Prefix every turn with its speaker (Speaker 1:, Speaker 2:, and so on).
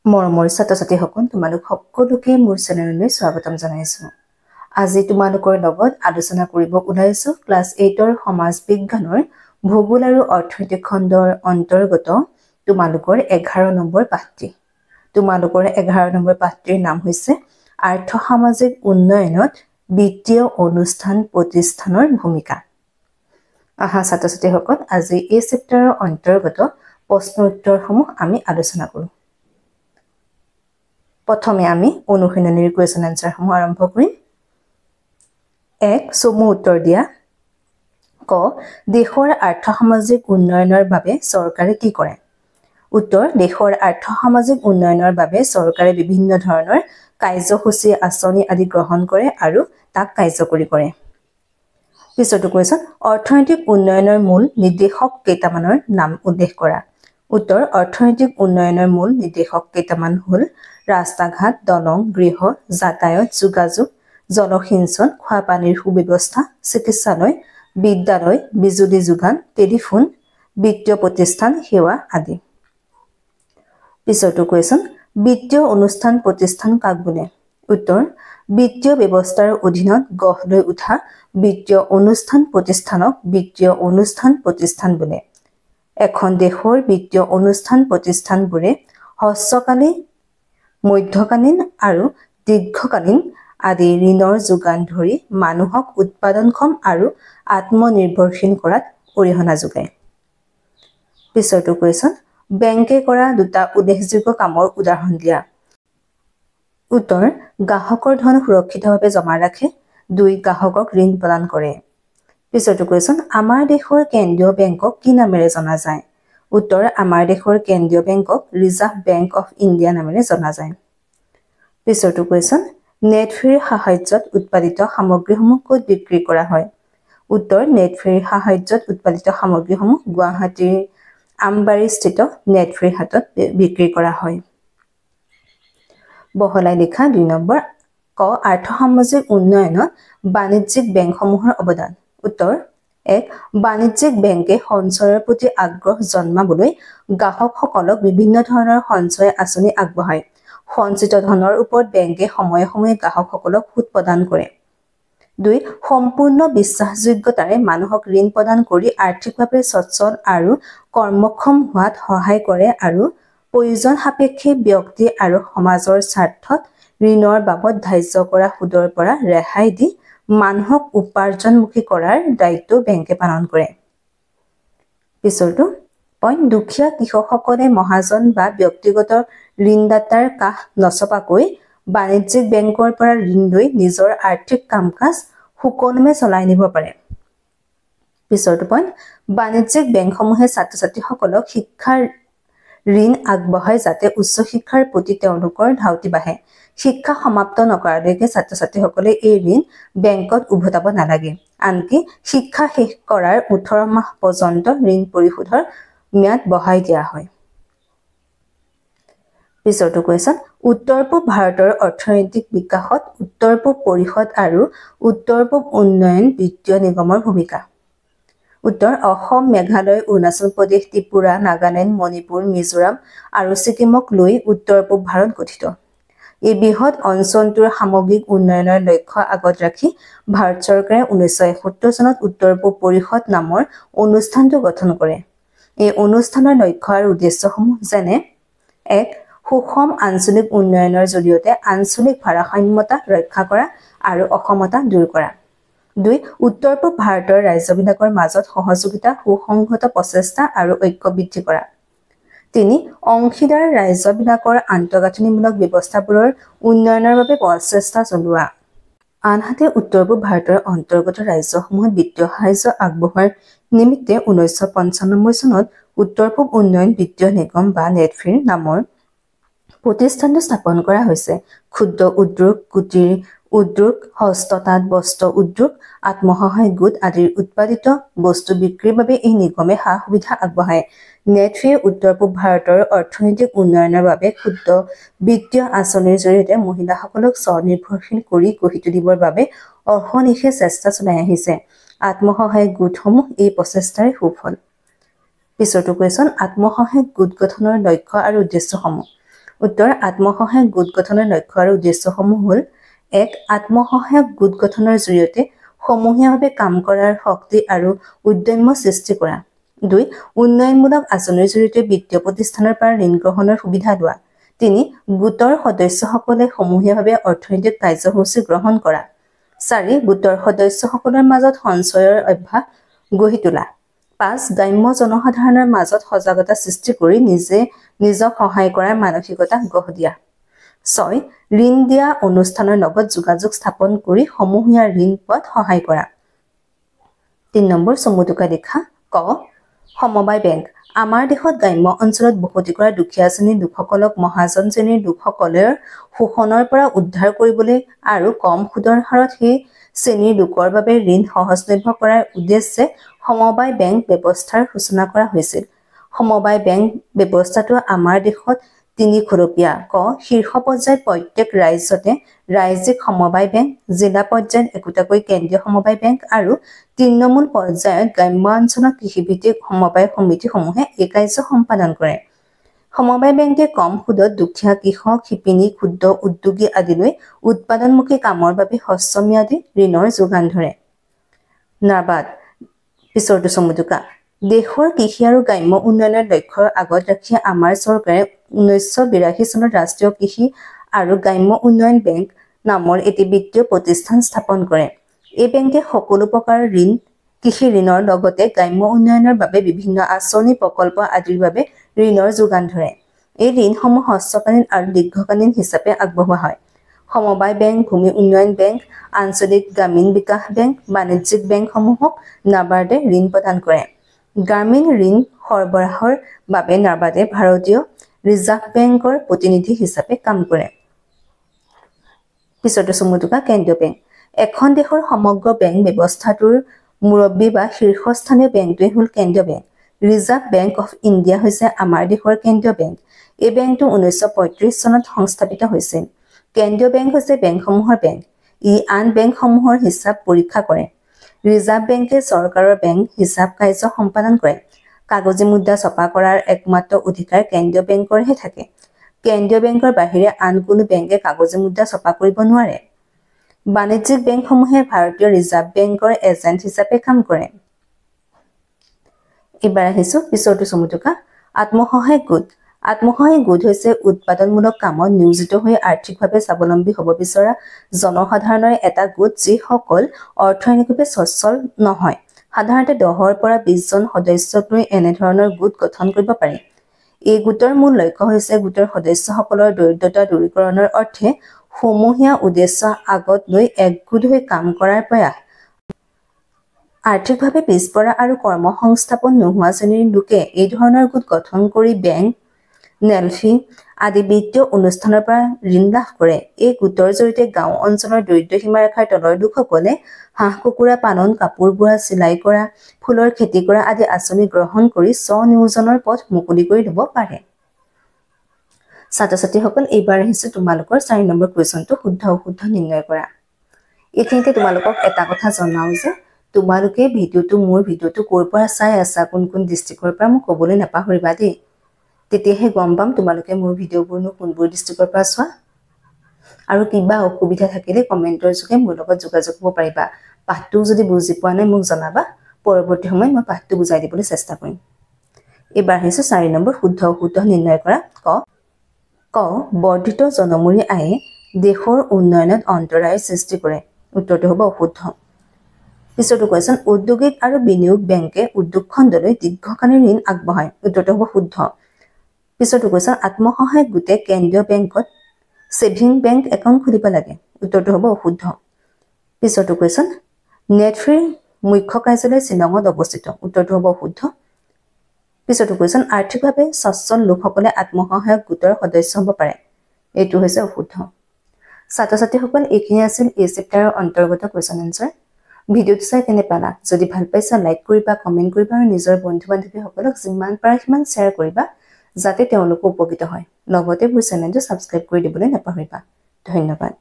Speaker 1: মৰমৰ ছাত্ৰ-ছাত্ৰীসকল তোমালোক সকলোকে মোৰ চেনেললৈ স্বাগতম জনাইছো। আজি তোমালোকৰ লগত আলোচনা কৰিব ওলাইছো ক্লাছ 8ৰ সমাজ বিজ্ঞানৰ ভূগোল আৰু অৰ্থনৈতিক খণ্ডৰ অন্তৰ্গত তোমালোকৰ 11 নম্বৰ পাঠটি। তোমালোকৰ 11 নম্বৰ পাঠটিৰ নাম হৈছে আৰ্থ সামাজিক উন্নয়নত বিত্তীয় অনুষ্ঠান প্ৰতিষ্ঠানৰ ভূমিকা। আহা ছাত্ৰ-ছাত্ৰীসকল আজি এই চেপ্টাৰৰ অন্তৰ্গত প্ৰশ্ন উত্তৰসমূহ আমি আলোচনা কৰোঁ। প্ৰথমে আমি অনুশীলনীৰ কুৱেশ্যন আনসাৰসমূহ আৰম্ভ কৰিম। 1 চমু উত্তৰ দিয়া। ক দেশৰ আৰ্থ সামাজিক উন্নয়নৰ বাবে চৰকাৰে কি কৰে? উত্তৰ দেশৰ আৰ্থ সামাজিক উন্নয়নৰ বাবে চৰকাৰে বিভিন্ন ধৰণৰ কাৰ্যসূচী আঁচনি আদি গ্ৰহণ কৰে আৰু তাক কাৰ্যকৰী কৰে। পিছৰটো কুৱেশ্যন অৰ্থনৈতিক উন্নয়নৰ মূল নিৰ্দেশক কেইটামানৰ নাম উল্লেখ কৰা। উত্তৰ অৰ্থনৈতিক উন্নয়নৰ মূল নিৰ্দেশক কেইটামান হ'ল ৰাস্তা ঘাট, দলং, গৃহ, যাতায়াত, যোগাযোগ, জলসিঞ্চন, খোৱা পানীৰ সুব্যৱস্থা, চিকিৎসালয়, বিদ্যালয়, বিজুলী যোগান, টেলিফোন, বিত্তীয় প্ৰতিষ্ঠান, সেৱা আদি। পিছৰটো কুৱেশ্যন বিত্তীয় অনুষ্ঠান প্ৰতিষ্ঠান কাক বোলে? উত্তৰ বিত্তীয় ব্যৱস্থাৰ অধীনত গঢ় লৈ উঠা বিত্তীয় অনুষ্ঠান প্ৰতিষ্ঠানক বিত্তীয় অনুষ্ঠান প্ৰতিষ্ঠান বোলে। এখন দেশৰ বিত্তীয় অনুষ্ঠান প্ৰতিষ্ঠানবোৰে হ্ৰস্বকালীন, মধ্যকালীন আৰু দীৰ্ঘকালীন আদি ঋণৰ যোগান ধৰি মানুহক উৎপাদনক্ষম আৰু আত্মনিৰ্ভৰশীল কৰাত অৰিহণা যোগায়। পিছৰটো কুৱেশ্যন বেংকে কৰা দুটা উল্লেখযোগ্য কামৰ উদাহৰণ দিয়া। উত্তৰ গ্ৰাহকৰ ধন সুৰক্ষিতভাৱে জমা ৰাখে। 2 গ্ৰাহকক ঋণ প্ৰদান কৰে। পিছৰটো কুৱেশ্যন আমাৰ দেশৰ কেন্দ্ৰীয় বেংকক কি নামেৰে জনা যায়? উত্তৰ আমাৰ দেশৰ কেন্দ্ৰীয় বেংকক ৰিজাৰ্ভ বেংক অফ ইণ্ডিয়া নামেৰে জনা যায়। পিছৰটো কুৱেশ্যন নেটফেৰীৰ সাহায্যত উৎপাদিত সামগ্ৰীসমূহ ক'ত বিক্ৰী কৰা হয়? উত্তৰ নেটফেৰীৰ সাহায্যত উৎপাদিত সামগ্ৰীসমূহ গুৱাহাটীৰ আমবাৰীস্থিত নেটফেৰী হাটত বিক্ৰী কৰা হয়। বহলাই লিখা 2 নম্বৰ ক আৰ্থ সামাজিক উন্নয়নত বাণিজ্যিক বেংকসমূহৰ অৱদান। উত্তৰ 1 বাণিজ্যিক বেংকে সঞ্চয়ৰ প্ৰতি আগ্ৰহ জন্মাবলৈ গ্ৰাহকসকলক বিভিন্ন ধৰণৰ সঞ্চয় আঁচনি আগবঢ়ায়। সঞ্চিত ধনৰ ওপৰত বেংকে সময়ে সময়ে গ্ৰাহকসকলক সুদ প্ৰদান কৰে। 2 সম্পূৰ্ণ বিশ্বাসযোগ্যতাৰে মানুহক ঋণ প্ৰদান কৰি আৰ্থিকভাৱে সচ্ছল আৰু কৰ্মক্ষম হোৱাত সহায় কৰে আৰু প্ৰয়োজন সাপেক্ষে ব্যক্তি আৰু সমাজৰ স্বাৰ্থত ঋণৰ বাবদ ধাৰ্য কৰা সুদৰ পৰা ৰেহাই দি মানুহক উপাৰ্জনমুখী কৰাৰ দায়িত্ব বেংকে পালন কৰে। পিছৰটো পইণ্ট দুখীয়া কৃষকসকলে মহাজন বা ব্যক্তিগত ঋণদাতাৰ কাষ নচপাকৈ বাণিজ্যিক বেংকৰ পৰা ঋণ লৈ নিজৰ আৰ্থিক কাম-কাজ সুকলমে চলাই নিব পাৰে। পিছৰটো পইণ্ট বাণিজ্যিক বেংকসমূহে ছাত্ৰ-ছাত্ৰীসকলক শিক্ষাৰ ঋণ আগবঢ়ায় যাতে উচ্চ শিক্ষাৰ প্ৰতি তেওঁলোকৰ ধাউতি বাঢ়ে। শিক্ষা সমাপ্ত নকৰালৈকে ছাত্ৰ-ছাত্ৰীসকলে এই ঋণ বেংকত উভতাব নালাগে। আনকি শিক্ষা শেষ কৰাৰ 18 মাহ পৰ্যন্ত ঋণ পৰিশোধৰ ম্যাদ বঢ়াই দিয়া হয়। পিছৰটো কুৱেশ্যন উত্তৰ-পূব ভাৰতৰ অৰ্থনৈতিক বিকাশত উত্তৰ-পূব পৰিষদ আৰু উত্তৰ-পূব উন্নয়ন বিত্তীয় নিগমৰ ভূমিকা। উত্তৰ অসম, মেঘালয়, অৰুণাচল প্ৰদেশ, ত্ৰিপুৰা, নাগালেণ্ড, মণিপুৰ, মিজোৰাম আৰু ছিকিমক লৈ উত্তৰ-পূব ভাৰত গঠিত। এই বৃহৎ অঞ্চলটোৰ সামগ্ৰিক উন্নয়নৰ লক্ষ্য আগত ৰাখি ভাৰত চৰকাৰে 1971 চনত উত্তৰ-পূব পৰিষদ নামৰ অনুষ্ঠানটো গঠন কৰে। এই অনুষ্ঠানৰ লক্ষ্য আৰু উদ্দেশ্যসমূহ যেনে 1 সুষম আঞ্চলিক উন্নয়নৰ জৰিয়তে আঞ্চলিক ভাৰসাম্যতা ৰক্ষা কৰা আৰু অসমতা দূৰ কৰা। 2 উত্তৰ-পূব ভাৰতৰ ৰাজ্যবিলাকৰ মাজত সহযোগিতা, সুসংহত প্ৰচেষ্টা আৰু ঐক্য বৃদ্ধি কৰা। 3 অংশীদাৰ ৰাজ্যবিলাকৰ আন্তঃগাঁথনিমূলক ব্যৱস্থাবোৰৰ উন্নয়নৰ বাবে প্ৰচেষ্টা চলোৱা। আনহাতে উত্তৰ-পূব ভাৰতৰ অন্তৰ্গত ৰাজ্যসমূহত বিত্তীয় সাহায্য আগবঢ়োৱাৰ নিমিত্তে 1995 চনত উত্তৰ-পূব উন্নয়ন বিত্তীয় নিগম বা নেটফেৰী নামৰ প্ৰতিষ্ঠানটো স্থাপন কৰা হৈছে। ক্ষুদ্ৰ উদ্যোগ, কুটিৰ উদ্যোগ, হস্ততাঁত, বস্ত্ৰ উদ্যোগ, আত্মসহায়ক গোট আদিৰ উৎপাদিত বস্তু বিক্ৰীৰ বাবে এই নিগমে সা-সুবিধা আগবঢ়ায়। নেটফেৰীয়ে উত্তৰ-পূব ভাৰতৰ অৰ্থনৈতিক উন্নয়নৰ বাবে ক্ষুদ্ৰ বিত্তীয় আঁচনিৰ জৰিয়তে মহিলাসকলক স্বনিৰ্ভৰশীল কৰি গঢ়ি তুলিবৰ বাবে অহৰ্নিশে চেষ্টা চলাই আহিছে। আত্মসহায়ক গোটসমূহ এই প্ৰচেষ্টাৰে সুফল। পিছৰটো কুৱেশ্যন আত্মসহায়ক গোট গঠনৰ লক্ষ্য আৰু উদ্দেশ্যসমূহ। উত্তৰ আত্মসহায়ক গোট গঠনৰ লক্ষ্য আৰু উদ্দেশ্যসমূহ হ'ল 1. আত্মসহায়ক গোট গঠনৰ জৰিয়তে সমূহীয়াভাৱে কাম কৰাৰ শক্তি আৰু উদ্যম সৃষ্টি কৰা 2. উন্নয়নমূলক আঁচনিৰ জৰিয়তে বিত্তীয় প্ৰতিষ্ঠানৰ পৰা ঋণ গ্ৰহণৰ সুবিধা লোৱা 3. গোটৰ সদস্যসকলে সমূহীয়াভাৱে অৰ্থনৈতিক কাৰ্যসূচী গ্ৰহণ কৰা 4. গোটৰ সদস্যসকলৰ মাজত সঞ্চয়ৰ অভ্যাস গঢ়ি তোলা 5. গ্ৰাম্য জনসাধাৰণৰ মাজত সজাগতা সৃষ্টি কৰি নিজক সহায় কৰাৰ মানসিকতা গঢ় দিয়া 6. ঋণ দিয়া অনুষ্ঠানৰ লগত যোগাযোগ স্থাপন কৰি সমূহীয়া ঋণ পোৱাত সহায় কৰা 3 নম্বৰ চমুটোকা দেখা ক সমবায় বেংক আমাৰ দেশত গ্ৰাম্য অঞ্চলত বসতি কৰা দুখীয়া শ্ৰেণীৰ লোকসকলক মহাজন শ্ৰেণীৰ লোকসকলৰ শোষণৰ পৰা উদ্ধাৰ কৰিবলৈ আৰু কম সুদৰ হাৰত সেই শ্ৰেণীৰ লোকৰ বাবে ঋণ সহজলভ্য কৰাৰ উদ্দেশ্যে সমবায় বেংক ব্যৱস্থাৰ সূচনা কৰা হৈছিল সমবায় বেংক ব্যৱস্থাটো আমাৰ দেশত 3 খৰপীয়া ক শীৰ্ষ পৰ্যায়ত প্ৰত্যেক ৰাজ্যতে ৰাজ্যিক সমবায় বেংক জিলা পৰ্যায়ত একোটাকৈ কেন্দ্ৰীয় সমবায় বেংক আৰু তৃণমূল পৰ্যায়ত গ্ৰাম্য অঞ্চলত কৃষিভিত্তিক সমবায় সমিতিসমূহে এই কাৰ্য সম্পাদন কৰে সমবায় বেংকে কম সুদত দুখীয়া কৃষক শিপিনী ক্ষুদ্ৰ উদ্যোগী আদিলৈ উৎপাদনমুখী কামৰ বাবে হ্ৰস্বম্যাদী ঋণৰ যোগান ধৰে নাবাদ পিছৰটো চমুটোকা দেশৰ কৃষি আৰু গ্ৰাম্য উন্নয়নৰ লক্ষ্যৰ আগত ৰাখি আমাৰ চৰকাৰে 1982 চনত ৰাষ্ট্ৰীয় কৃষি আৰু গ্ৰাম্য উন্নয়ন বেংক নামৰ এটি বিত্তীয় প্ৰতিষ্ঠান স্থাপন কৰে এই বেংকে সকলো প্ৰকাৰৰ ঋণ কৃষি ঋণৰ লগতে গ্ৰাম্য উন্নয়নৰ বাবে বিভিন্ন আঁচনি প্ৰকল্প আদিৰ বাবে ঋণৰ যোগান ধৰে এই ঋণসমূহ হ্ৰস্বকালীন আৰু দীৰ্ঘকালীন হিচাপে আগবঢ়োৱা হয় সমবায় বেংক ভূমি উন্নয়ন বেংক আঞ্চলিক গ্ৰামীণ বিকাশ বেংক বাণিজ্যিক বেংকসমূহক নাবাৰ্ডে ঋণ প্ৰদান কৰে গ্ৰামীণ ঋণ সৰবৰাহৰ বাবে নাবাৰ্ডে ভাৰতীয় ৰিজাৰ্ভ বেংকৰ প্ৰতিনিধি হিচাপে কাম কৰে পিছৰটো চমুটোকা কেন্দ্ৰীয় বেংক এখন দেশৰ সমগ্ৰ বেংক ব্যৱস্থাটোৰ মুৰব্বী বা শীৰ্ষস্থানীয় বেংকটোৱে হ'ল কেন্দ্ৰীয় bank reserve bank of India হৈছে আমাৰ দেশৰ কেন্দ্ৰীয় বেংক এই বেংকটো 1935 চনত সংস্থাপিত হৈছিল কেন্দ্ৰীয় বেংক হৈছে বেংকসমূহৰ বেংক ই আন বেংকসমূহৰ হিচাপ পৰীক্ষা কৰে ৰিজাৰ্ভ বেংকে চৰকাৰৰ বেংক হিচাপ কাৰ্য সম্পাদন কৰে কাগজী মুদ্ৰা ছপা কৰাৰ একমাত্ৰ অধিকাৰ কেন্দ্ৰীয় বেংকৰহে থাকে কেন্দ্ৰীয় বেংকৰ বাহিৰে আন কোনো বেংকে কাগজী মুদ্ৰা ছপা কৰিব নোৱাৰে বাণিজ্যিক বেংকসমূহে ভাৰতীয় ৰিজাৰ্ভ বেংকৰ এজেণ্ট হিচাপে কাম কৰে এবাৰ আহিছো পিছৰটো চমুটোকা আত্মসহায়ক গোট হৈছে উৎপাদনমূলক কামত নিয়োজিত হৈ আৰ্থিকভাৱে স্বাৱলম্বী হ'ব বিচৰা জনসাধাৰণৰ এটা গোট যিসকল অৰ্থনৈতিকভাৱে সচ্ছল নহয় সাধাৰণতে 10 পৰা 20 জন সদস্যক লৈ এনেধৰণৰ গোট গঠন কৰিব পাৰি এই গোটৰ মূল লক্ষ্য হৈছে গোটৰ সদস্যসকলৰ দৰিদ্ৰতা দূৰীকৰণৰ অৰ্থে সমূহীয়া উদ্দেশ্য আগত লৈ একগোট হৈ কাম কৰাৰ প্ৰয়াস আৰ্থিকভাৱে পিছপৰা আৰু কৰ্মসংস্থাপন নোহোৱা শ্ৰেণীৰ লোকে এই ধৰণৰ গোট গঠন কৰি বেংক নেলফি আদি বিত্তীয় অনুষ্ঠানৰ পৰা ঋণ লাভ কৰে এই গোটৰ জৰিয়তে গাঁও অঞ্চলৰ দৰিদ্ৰ সীমাৰেখাৰ তলৰ লোকসকলে হাঁহ কুকুৰা পালন কাপোৰ বোৱা চিলাই কৰা ফুলৰ খেতি কৰা আদি আঁচনি গ্ৰহণ কৰি স্বনিয়োজনৰ পথ মুকলি কৰি ল'ব পাৰে ছাত্ৰ-ছাত্ৰীসকল এইবাৰ আহিছে তোমালোকৰ 4 নম্বৰ কুৱেশ্যনটো শুদ্ধ অশুদ্ধ নিৰ্ণয় কৰা এইখিনিতে তোমালোকক এটা কথা জনাও যে তোমালোকে মোৰ ভিডিঅ'টো ক'ৰ পৰা চাই আছা কোন ডিষ্ট্ৰিক্টৰ পৰা মোক ক'বলৈ নাপাহৰিবা দেই তেতিয়াহে গম পাম তোমালোকে মোৰ ভিডিঅ'বোৰনো কোনবোৰ ডিষ্ট্ৰিক্টৰ পৰা চোৱা আৰু কিবা অসুবিধা থাকিলে কমেণ্টৰ যোগে মোৰ লগত যোগাযোগ কৰিব পাৰিবা পাঠটো যদি বুজি পোৱা নাই মোক জনাবা পৰৱৰ্তী সময়ত মই পাঠটো বুজাই দিবলৈ চেষ্টা কৰিম এবাৰ আহিছো 4 নম্বৰ শুদ্ধ অশুদ্ধ নিৰ্ণয় কৰা ক বৰ্ধিত জনমূৰি আয়ে দেশৰ উন্নয়নত অন্তৰায় সৃষ্টি কৰে উত্তৰটো হ'ব অশুদ্ধ পিছৰটো কোৱেশ্যন উদ্যোগিক আৰু বিনিয়োগ বেংকে উদ্যোগ খণ্ডলৈ দীৰ্ঘকালীন ঋণ আগবঢ়ায় উত্তৰটো হ'ব শুদ্ধ পিছৰটো কোৱেশ্যন আত্মসহায়ক গোটে কেন্দ্ৰীয় বেংকত সেভিং বেংক একাউণ্ট খুলিব লাগে উত্তৰটো হ'ব অশুদ্ধ পিছৰটো কোৱেশ্যন নেটফ্ৰীৰ মুখ্য কাৰ্যালয় শ্বিলঙত অৱস্থিত উত্তৰটো হ'ব অশুদ্ধ পিছৰটো কোৱেশ্যন আৰ্থিকভাৱে সচ্ছল লোকসকলে আত্মসহায়ক গোটৰ সদস্য হ'ব পাৰে এইটো হৈছে অশুদ্ধ ছাত্ৰ-ছাত্ৰীসকল এইখিনি আছিল এই চেপ্টাৰৰ অন্তৰ্গত কুৱেশ্যন আনসাৰ ভিডিঅ'টো চাই কেনে পালা যদি ভাল পাইছা লাইক কৰিবা কমেণ্ট কৰিবা আৰু নিজৰ বন্ধু-বান্ধৱীসকলক যিমান পাৰা সিমান শ্বেয়াৰ কৰিবা যাতে তেওঁলোকো উপকৃত হয় লগতে মোৰ চেনেলটো সাবস্ক্ৰাইব কৰি দিবলৈ নাপাহৰিবা ধন্যবাদ